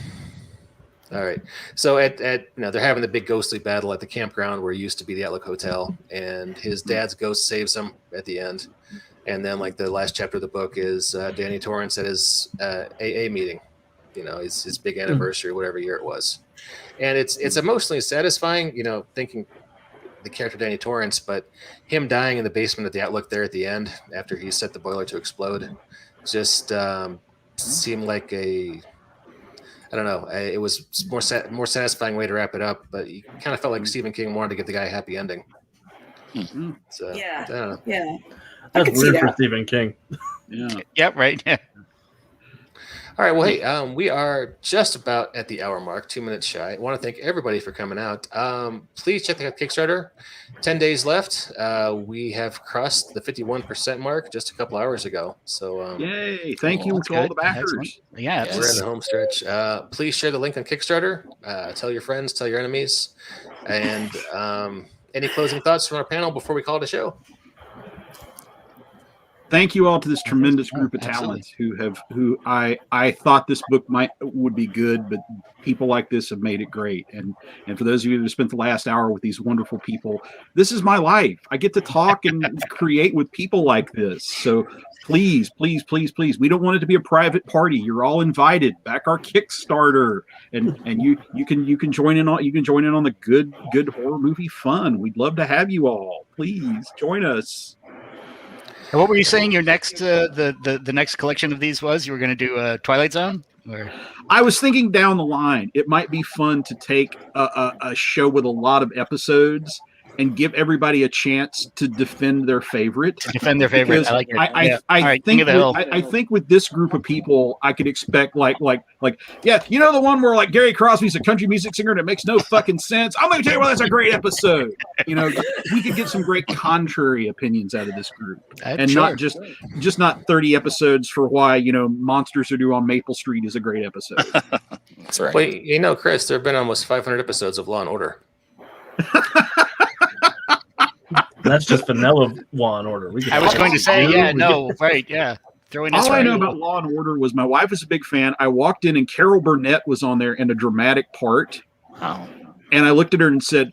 All right. So they're having the big ghostly battle at the campground where it used to be the Outlook Hotel, and his dad's ghost saves him at the end. And then like the last chapter of the book is Danny Torrance at his AA meeting, his big anniversary, whatever year it was. And it's emotionally satisfying, thinking the character Danny Torrance, but him dying in the basement at the Outlook there at the end after he set the boiler to explode just seemed like I don't know. It was more satisfying way to wrap it up, but you kind of felt like Stephen King wanted to get the guy a happy ending. So Yeah. I don't know. Yeah. I That's could see weird for that. Stephen King. Yeah. Yep. Right. Yeah. All right. Well, hey, we are just about at the hour mark, 2 minutes shy. I want to thank everybody for coming out. Please check the Kickstarter. 10 days left. We have crossed the 51% mark just a couple hours ago. So Yay! Thank you That's to all good. the backers. Excellent. Yeah. we're in the home stretch. Please share the link on Kickstarter. Tell your friends, tell your enemies. And any closing thoughts from our panel before we call it a show? Thank you all to this tremendous group of Absolutely. talents who I thought this book would be good, but people like this have made it great. And for those of you that spent the last hour with these wonderful people, this is my life. I get to talk and create with people like this. So please, please, please, please, we don't want it to be a private party. You're all invited. Back our Kickstarter, and you can join in on the good horror movie fun. We'd love to have you all. Please join us. And what were you saying? Your next the next collection of these was you were going to do Twilight Zone? Or I was thinking down the line, it might be fun to take a show with a lot of episodes and give everybody a chance to defend their favorite. defend their favorite. Because I like it. I Yeah. All right, King think of the Hill. I think with this group of people, I could expect like yeah, the one where like Gary Crosby's a country music singer and it makes no fucking sense. I'm going to tell you why that's a great episode. We could get some great contrary opinions out of this group, and Sure. not just not 30 episodes for why Monsters Are Due on Maple Street is a great episode. That's right. Well, Chris, there have been almost 500 episodes of Law and Order. That's just vanilla Law and Order. I was going to say, right, yeah. Throw in his All I know right. about Law and Order was my wife was a big fan. I walked in and Carol Burnett was on there in a dramatic part. Oh. And I looked at her and said,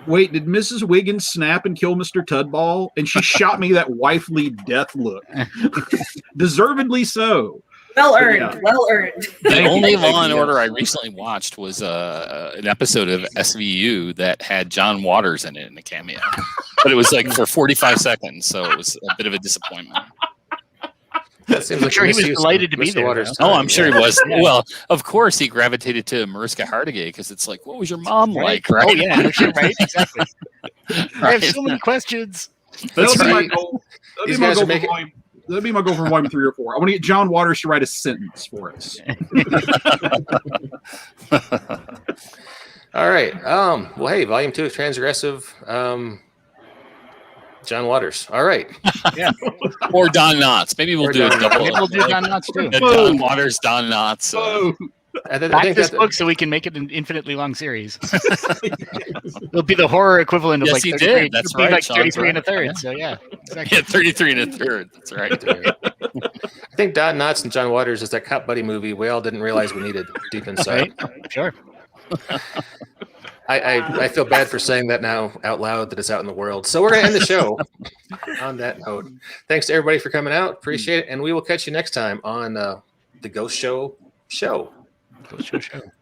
wait, did Mrs. Wiggins snap and kill Mr. Tudball? And she shot me that wifely death look. Deservedly so. Well earned. Yeah. Well earned. The only Thank Law and you. Order I recently watched was an episode of SVU that had John Waters in it in a cameo, but it was like for 45 seconds, so it was a bit of a disappointment. That seems I'm like sure a he was misuse of delighted to be Mr. there, Waters' though. Oh, time, I'm sure yeah. he was. Yeah. Well, of course, he gravitated to Mariska Hargitay because it's like, what was your mom like, right? Oh yeah, no shit, right, exactly. I have Right. so many questions. That'll That's be my right. goal. These guys are making- That'll be my goal for volume 3 or 4. I want to get John Waters to write a sentence for us. All right. Well, hey, volume 2 of Transgressive. John Waters. All right. Or Don Knotts. Maybe we'll Or do a Don double. Maybe we'll do Don Knotts too. Don Waters, Don Knotts. Oh, I Back think this that book so we can make it an infinitely long series. It'll be the horror equivalent of Yes, like he 33. did. That's it'll be right, like Sean, 33 and a correct. third. Yeah. So yeah, exactly. Yeah, 33 and a third. That's right. I think Don Knotts and John Waters is that cop buddy movie we all didn't realize we needed deep inside. Right? Sure. I feel bad for saying that now out loud that it's out in the world. So we're going to end the show on that note. Thanks to everybody for coming out. Appreciate it. And we will catch you next time on the Ghost Show. Go show.